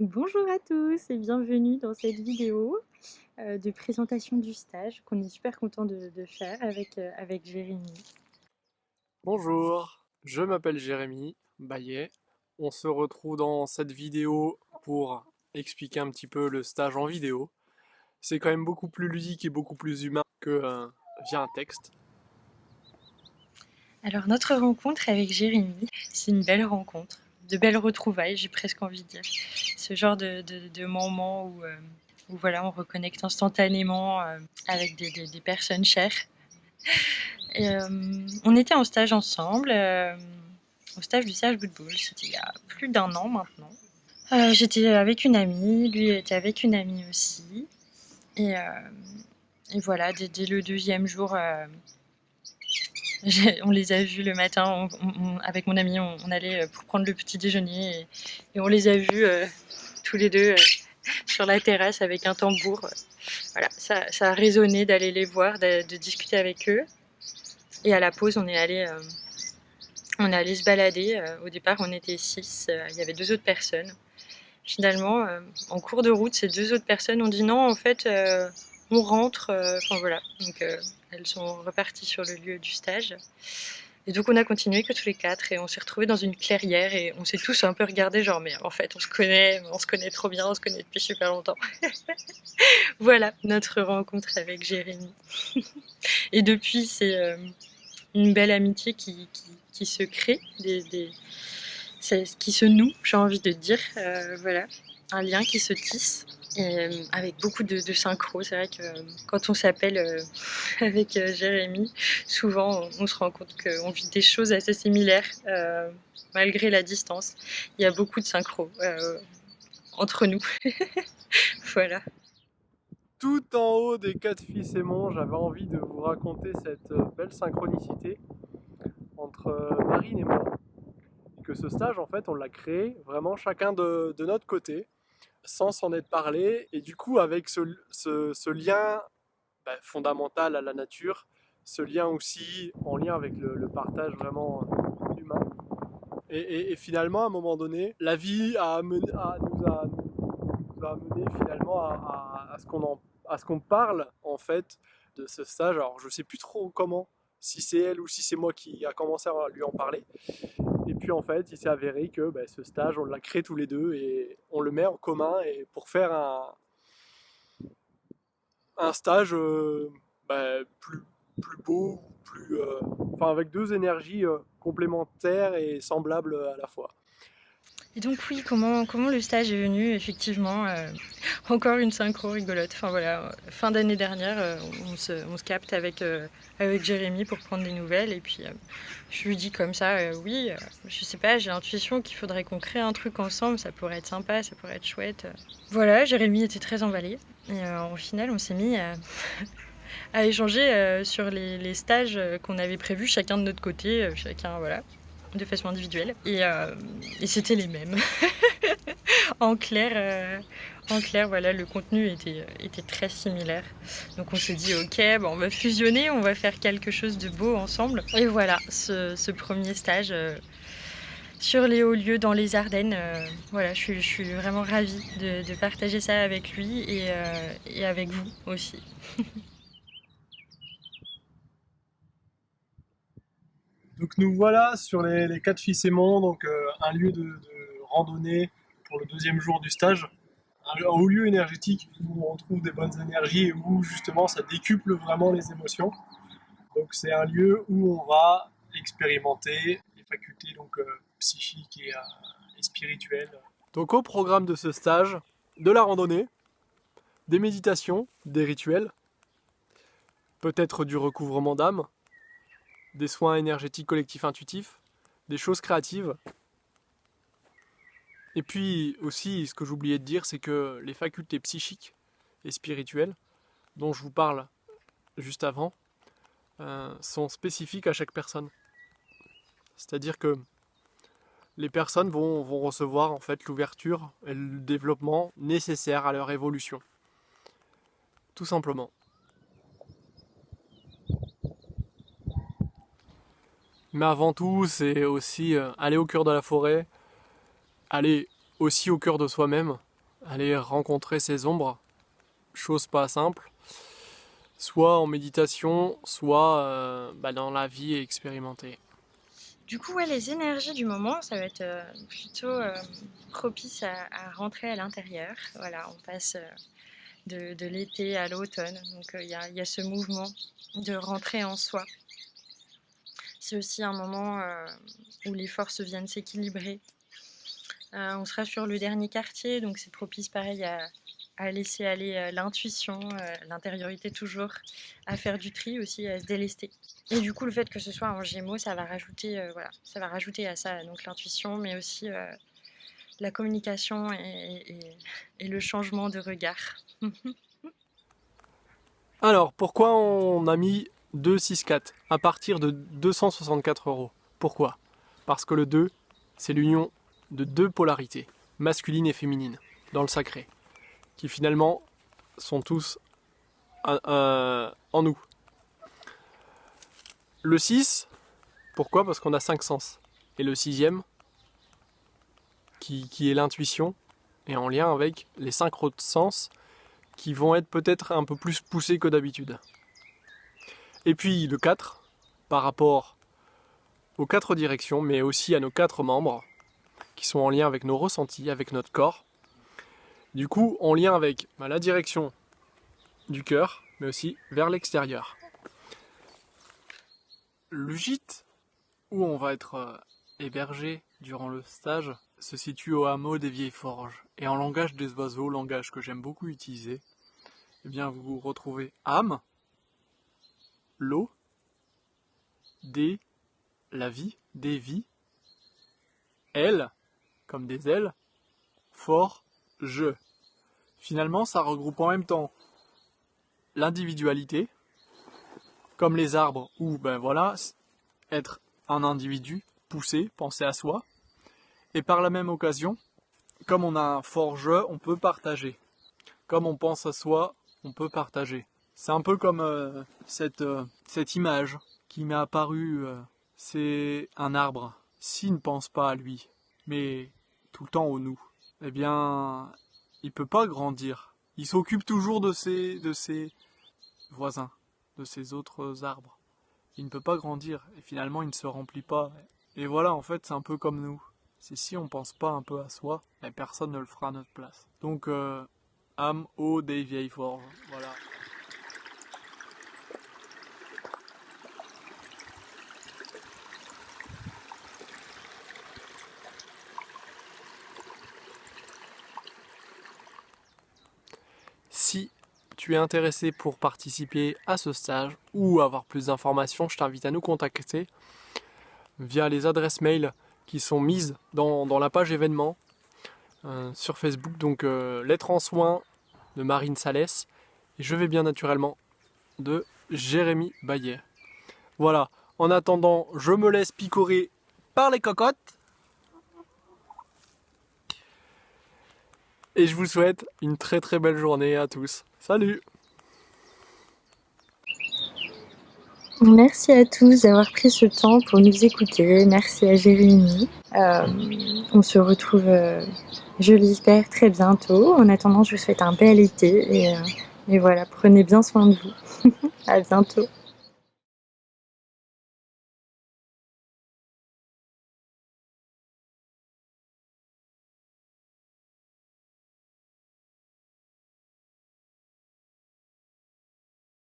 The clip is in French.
Bonjour à tous et bienvenue dans cette vidéo de présentation du stage qu'on est super content de faire avec Jérémy. Bonjour, je m'appelle Jérémy Baillet. On se retrouve dans cette vidéo pour expliquer un petit peu le stage en vidéo. C'est quand même beaucoup plus ludique et beaucoup plus humain que via un texte. Alors notre rencontre avec Jérémy, c'est une belle rencontre, de belles retrouvailles, j'ai presque envie de dire. Ce genre de moment où voilà, on reconnecte instantanément avec des personnes chères. Et, on était en stage ensemble, au stage du Serge Boudboul, c'était il y a plus d'1 an maintenant. J'étais avec une amie, lui était avec une amie aussi. Et, voilà, dès le deuxième jour, on les a vus le matin. Avec mon ami, on allait pour prendre le petit déjeuner et on les a vus tous les deux sur la terrasse avec un tambour. Voilà, ça a résonné d'aller les voir, de discuter avec eux. Et à la pause, on est allé se balader. Au départ, on était 6. Il y avait 2 autres personnes. Finalement, en cours de route, ces 2 autres personnes ont dit non, en fait, on rentre. Enfin voilà. Donc elles sont reparties sur le lieu du stage. Et donc on a continué que tous les 4 et on s'est retrouvés dans une clairière et on s'est tous un peu regardés genre mais en fait on se connaît trop bien, on se connaît depuis super longtemps. Voilà notre rencontre avec Jérémy. Et depuis c'est une belle amitié qui se crée, qui se noue, j'ai envie de dire. Voilà, un lien qui se tisse. Et, avec beaucoup de synchro. C'est vrai que quand on s'appelle avec Jérémy, souvent on se rend compte qu'on vit des choses assez similaires malgré la distance. Il y a beaucoup de synchro entre nous. Voilà. Tout en haut des 4 fils aimants, j'avais envie de vous raconter cette belle synchronicité entre Marine et moi. Et que ce stage, en fait, on l'a créé vraiment chacun de notre côté, sans s'en être parlé, et du coup avec ce lien fondamental à la nature, ce lien aussi en lien avec le partage vraiment humain. Et finalement, à un moment donné, la vie nous a amené finalement à ce qu'on parle en fait de ce stage. Alors je sais plus trop comment, si c'est elle ou si c'est moi qui a commencé à lui en parler. Et puis en fait, il s'est avéré que ce stage, on l'a créé tous les deux et on le met en commun et pour faire un stage plus beau, enfin avec 2 énergies complémentaires et semblables à la fois. Et donc oui, comment le stage est venu, effectivement, encore une synchro rigolote. Enfin voilà, fin d'année dernière, on se capte avec Jérémy pour prendre des nouvelles et puis je lui dis comme ça, oui, je sais pas, j'ai l'intuition qu'il faudrait qu'on crée un truc ensemble, ça pourrait être sympa, ça pourrait être chouette. Voilà, Jérémy était très emballé et au final, on s'est mis à échanger sur les stages qu'on avait prévus chacun de notre côté, chacun, voilà, de façon individuelle. Et c'était les mêmes. En clair, voilà, le contenu était très similaire. Donc on s'est dit, ok, bon, on va fusionner, on va faire quelque chose de beau ensemble. Et voilà, ce premier stage sur les hauts lieux dans les Ardennes. Voilà, je suis vraiment ravie de partager ça avec lui et avec vous aussi. Donc nous voilà sur les 4 fils aimants, donc un lieu de randonnée pour le deuxième jour du stage, un haut lieu énergétique où on retrouve des bonnes énergies et où justement ça décuple vraiment les émotions. Donc c'est un lieu où on va expérimenter les facultés donc psychiques et spirituelles. Donc au programme de ce stage, de la randonnée, des méditations, des rituels, peut-être du recouvrement d'âme, des soins énergétiques collectifs intuitifs, des choses créatives. Et puis aussi, ce que j'oubliais de dire, c'est que les facultés psychiques et spirituelles, dont je vous parle juste avant, sont spécifiques à chaque personne. C'est-à-dire que les personnes vont recevoir en fait l'ouverture et le développement nécessaires à leur évolution. Tout simplement. Mais avant tout, c'est aussi aller au cœur de la forêt, aller aussi au cœur de soi-même aller rencontrer ses ombres, chose pas simple, soit en méditation, soit dans la vie et expérimenter. Du coup, ouais, les énergies du moment, ça va être plutôt propice à rentrer à l'intérieur. Voilà, on passe de l'été à l'automne, donc il y a ce mouvement de rentrer en soi. C'est aussi un moment où les forces viennent s'équilibrer. On sera sur le dernier quartier, donc c'est propice pareil à laisser aller l'intuition, l'intériorité toujours, à faire du tri aussi, à se délester. Et du coup, le fait que ce soit en Gémeaux, ça va rajouter, ça va rajouter à ça donc l'intuition, mais aussi la communication et le changement de regard. Alors, pourquoi on a mis 264 à partir de 264 euros? Pourquoi? Parce que le 2, c'est l'union de deux polarités, masculine et féminine, dans le sacré, qui finalement sont tous en nous. Le 6, pourquoi? Parce qu'on a 5 sens. Et le 6e, qui est l'intuition, est en lien avec les 5 autres sens qui vont être peut-être un peu plus poussés que d'habitude. Et puis le 4, par rapport aux 4 directions, mais aussi à nos 4 membres, qui sont en lien avec nos ressentis, avec notre corps. Du coup, en lien avec la direction du cœur, mais aussi vers l'extérieur. Le gîte où on va être hébergé durant le stage se situe au hameau des Vieilles Forges. Et en langage des oiseaux, langage que j'aime beaucoup utiliser, eh bien vous retrouvez âme, l'eau, des, la vie, des vies, ailes, comme des ailes, fort, je. Finalement, ça regroupe en même temps l'individualité, comme les arbres, où être un individu, pousser, penser à soi, et par la même occasion, comme on a un fort je, on peut partager. Comme on pense à soi, on peut partager. C'est un peu comme cette image qui m'est apparue, c'est un arbre. S'il ne pense pas à lui, mais tout le temps au nous, eh bien, il peut pas grandir. Il s'occupe toujours de ses voisins, de ses autres arbres. Il ne peut pas grandir et finalement il ne se remplit pas. Et voilà, en fait, c'est un peu comme nous. C'est si on pense pas un peu à soi, personne ne le fera à notre place. Donc, âme, eau des Vieilles Forges, voilà. Si tu es intéressé pour participer à ce stage ou avoir plus d'informations, je t'invite à nous contacter via les adresses mail qui sont mises dans la page événements sur Facebook. Donc Lettres en soins de Marine Salès et Je vais bien naturellement de Jérémy Baillet. Voilà, en attendant, je me laisse picorer par les cocottes. Et je vous souhaite une très très belle journée à tous. Salut! Merci à tous d'avoir pris ce temps pour nous écouter. Merci à Jérémy. On se retrouve, je l'espère, très bientôt. En attendant, je vous souhaite un bel été et voilà, prenez bien soin de vous. À bientôt.